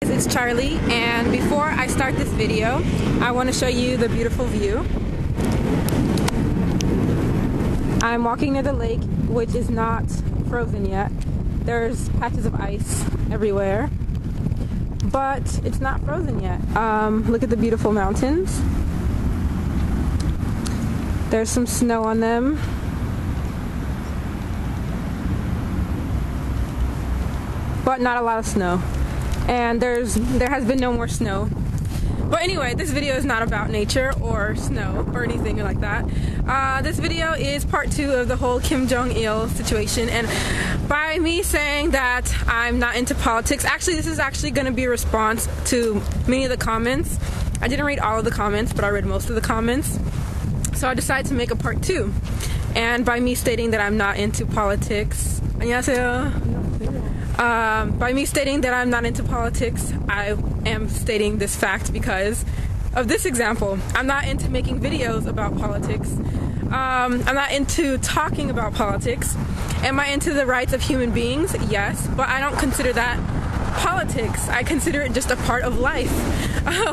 It's Charlie, and before I start this video, I want to show you the beautiful view. I'm walking near the lake, which is not frozen yet. There's patches of ice everywhere, but it's not frozen yet. Look at the beautiful mountains. There's some snow on them. But not a lot of snow. And there has been no more snow. But anyway, this video is not about nature or snow or anything like that. This video is part 2 of the whole Jong Il situation, and by me saying that I'm not into politics, actually this is actually going to be a response to many of the comments. I didn't read all of the comments, but I read most of the comments. So I decided to make a part 2. And by me stating that I'm not into politics, by me stating that I'm not into politics, I am stating this fact because of this example. I'm not into making videos about politics. I'm not into talking about politics. Am I into the rights of human beings? Yes, but I don't consider that politics. I consider it just a part of life,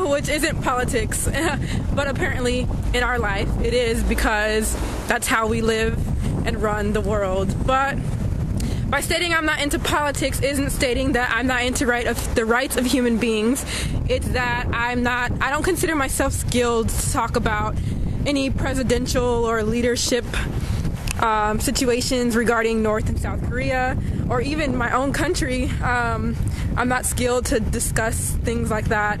which isn't politics. But apparently in our life it is, because that's how we live and run the world. But by stating I'm not into politics isn't stating that I'm not into the rights of human beings. It's that I don't consider myself skilled to talk about any presidential or leadership situations regarding North and South Korea, or even my own country. I'm not skilled to discuss things like that.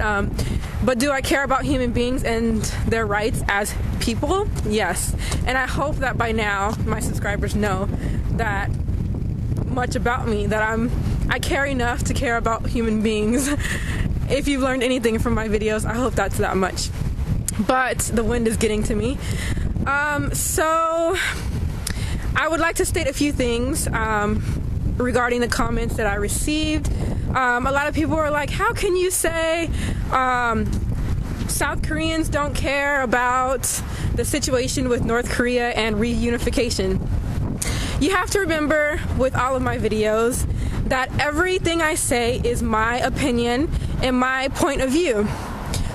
But do I care about human beings and their rights as people? Yes. And I hope that by now my subscribers know that much about me, that I care enough to care about human beings. If you've learned anything from my videos, I hope that's that much. But the wind is getting to me. So I would like to state a few things regarding the comments that I received. A lot of people were like, how can you say South Koreans don't care about the situation with North Korea and reunification? You have to remember with all of my videos that everything I say is my opinion and my point of view.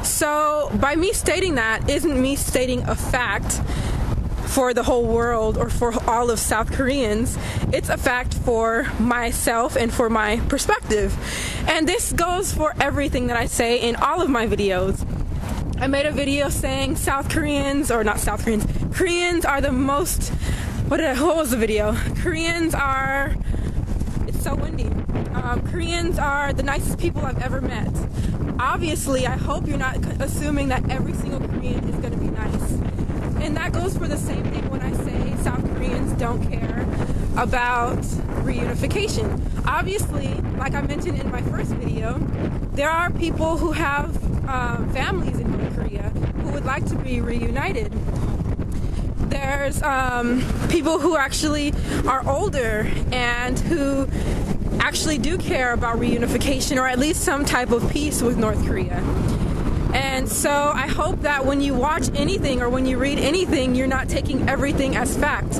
So by me stating that isn't me stating a fact for the whole world or for all of South Koreans. It's a fact for myself and for my perspective. And this goes for everything that I say in all of my videos. I made a video saying Koreans are the most, what was the video? Koreans are, it's so windy. Koreans are the nicest people I've ever met. Obviously, I hope you're not assuming that every single Korean is going to be nice. And that goes for the same thing when I say South Koreans don't care about reunification. Obviously, like I mentioned in my first video, there are people who have families in North Korea who would like to be reunited. There's people who actually are older and who actually do care about reunification, or at least some type of peace with North Korea. And so I hope that when you watch anything or when you read anything, you're not taking everything as fact,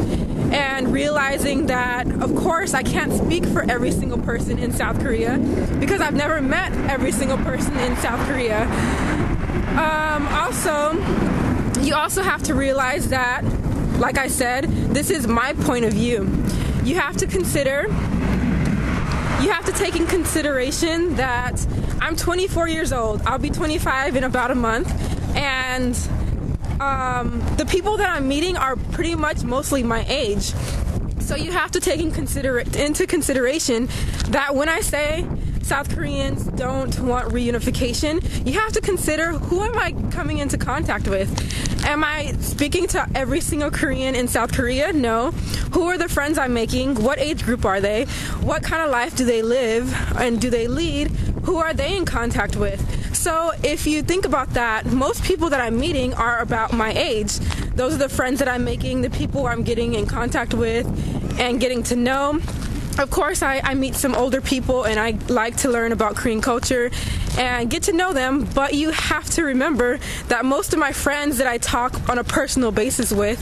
and realizing that, of course, I can't speak for every single person in South Korea because I've never met every single person in South Korea. You also have to realize that, like I said, this is my point of view. You have to take in consideration that I'm 24 years old. I'll be 25 in about a month, and the people that I'm meeting are pretty much mostly my age. So you have to take into consideration that when I say South Koreans don't want reunification, you have to consider, who am I coming into contact with? Am I speaking to every single Korean in South Korea? No. Who are the friends I'm making? What age group are they? What kind of life do they live and do they lead? Who are they in contact with? So if you think about that, most people that I'm meeting are about my age. Those are the friends that I'm making, the people I'm getting in contact with and getting to know. Of course, I meet some older people and I like to learn about Korean culture and get to know them, but you have to remember that most of my friends that I talk on a personal basis with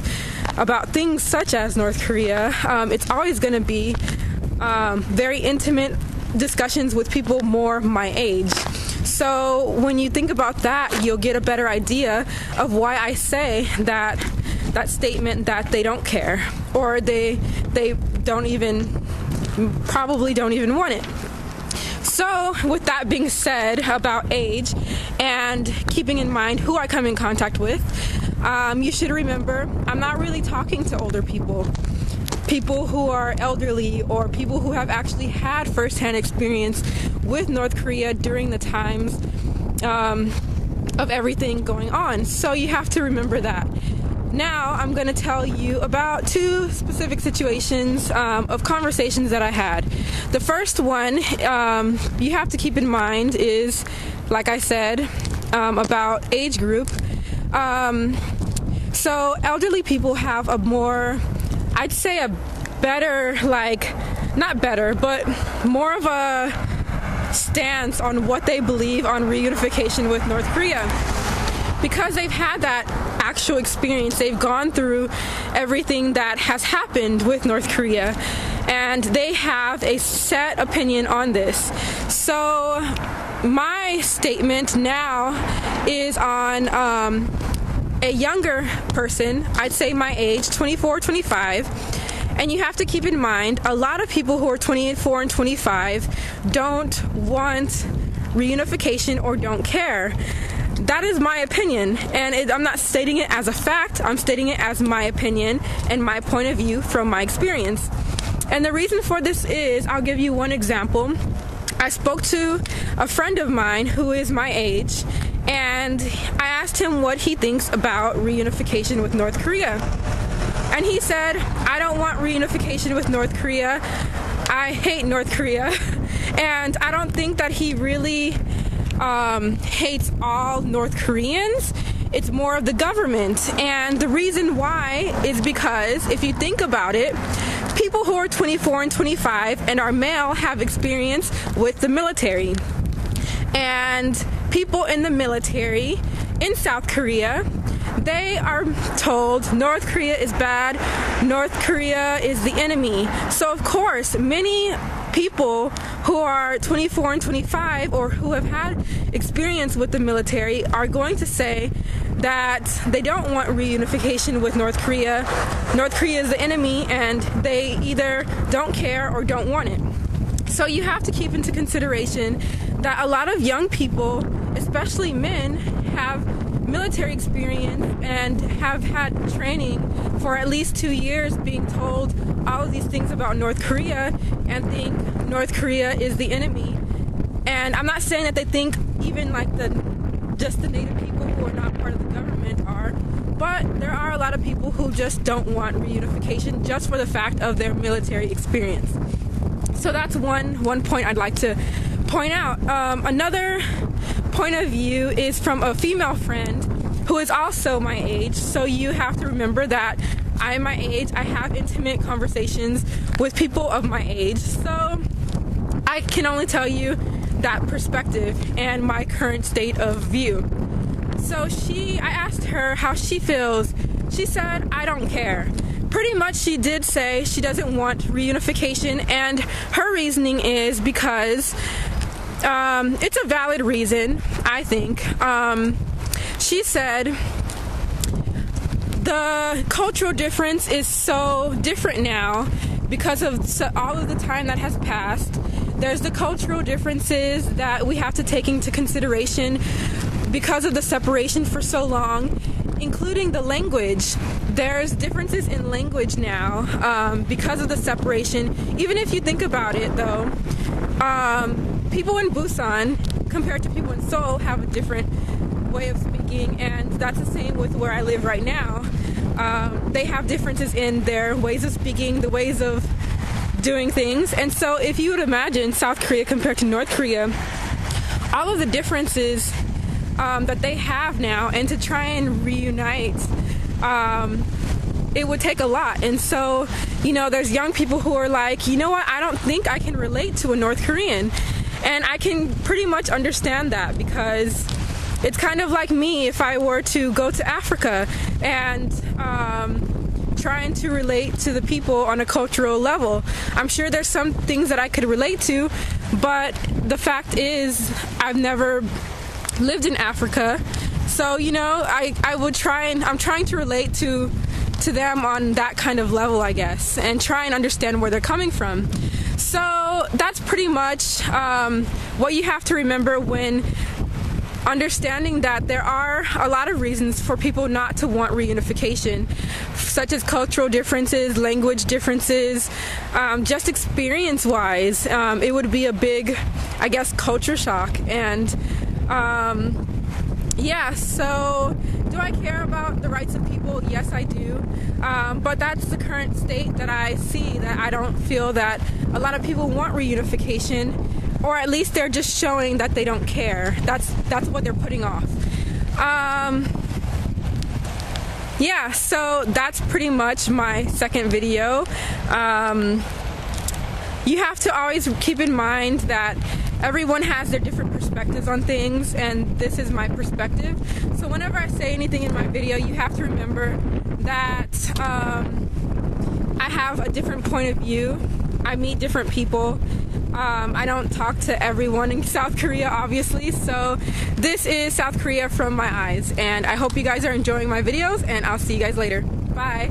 about things such as North Korea, it's always going to be very intimate discussions with people more my age. So when you think about that, you'll get a better idea of why I say that statement that they don't care, or they probably don't even want it. So with that being said about age and keeping in mind who I come in contact with, you should remember I'm not really talking to older people who are elderly, or people who have actually had firsthand experience with North Korea during the times of everything going on. So you have to remember that. Now I'm going to tell you about two specific situations of conversations that I had. The first one you have to keep in mind is, like I said, about age group. So elderly people have a more, I'd say a better, not better, but more of a stance on what they believe on reunification with North Korea. Because they've had that actual experience, they've gone through everything that has happened with North Korea, and they have a set opinion on this. So my statement now is on a younger person, I'd say my age, 24, 25. And you have to keep in mind, a lot of people who are 24 and 25 don't want reunification or don't care. That is my opinion, and I'm not stating it as a fact, I'm stating it as my opinion and my point of view from my experience. And the reason for this is, I'll give you one example. I spoke to a friend of mine who is my age, and I asked him what he thinks about reunification with North Korea. And he said, I don't want reunification with North Korea. I hate North Korea. And I don't think that he really hates all North Koreans. It's more of the government. And the reason why is because, if you think about it, people who are 24 and 25 and are male have experience with the military. And people in the military in South Korea, they are told North Korea is bad, North Korea is the enemy. So of course, many people who are 24 and 25 or who have had experience with the military are going to say that they don't want reunification with North Korea. North Korea is the enemy, and they either don't care or don't want it. So you have to keep into consideration that a lot of young people, especially men, have military experience and have had training for at least 2 years being told all of these things about North Korea and think North Korea is the enemy. And I'm not saying that they think even like just the native people who are not part of the government are, but there are a lot of people who just don't want reunification just for the fact of their military experience. So that's one point I'd like to point out. Another point of view is from a female friend who is also my age. So you have to remember that I'm my age. I have intimate conversations with people of my age. So I can only tell you that perspective and my current state of view. So I asked her how she feels. She said, I don't care. Pretty much she did say she doesn't want reunification, and her reasoning is because it's a valid reason, I think. She said the cultural difference is so different now because of all of the time that has passed. There's the cultural differences that we have to take into consideration because of the separation for so long, including the language. There's differences in language now because of the separation. Even if you think about it, though, people in Busan compared to people in Seoul have a different way of speaking, and that's the same with where I live right now. They have differences in their ways of speaking, the ways of doing things. And so if you would imagine South Korea compared to North Korea, all of the differences that they have now, and to try and reunite, it would take a lot. And so, there's young people who are like, you know what, I don't think I can relate to a North Korean. And I can pretty much understand that, because it's kind of like me if I were to go to Africa and trying to relate to the people on a cultural level. I'm sure there's some things that I could relate to, but the fact is, I've never lived in Africa, so you know, I would try and I'm trying to relate to them on that kind of level, I guess, and try and understand where they're coming from. So that's pretty much what you have to remember when understanding that there are a lot of reasons for people not to want reunification, such as cultural differences, language differences, just experience-wise. It would be a big, I guess, culture shock. And yeah, so do I care about the rights of people? Yes, I do. But that's the current state that I see, that I don't feel that a lot of people want reunification, or at least they're just showing that they don't care. That's what they're putting off. Yeah, so that's pretty much my second video. You have to always keep in mind that everyone has their different perspectives on things, and this is my perspective. So whenever I say anything in my video, you have to remember that I have a different point of view. I meet different people. I don't talk to everyone in South Korea, obviously, so this is South Korea from my eyes, and I hope you guys are enjoying my videos, and I'll see you guys later. Bye!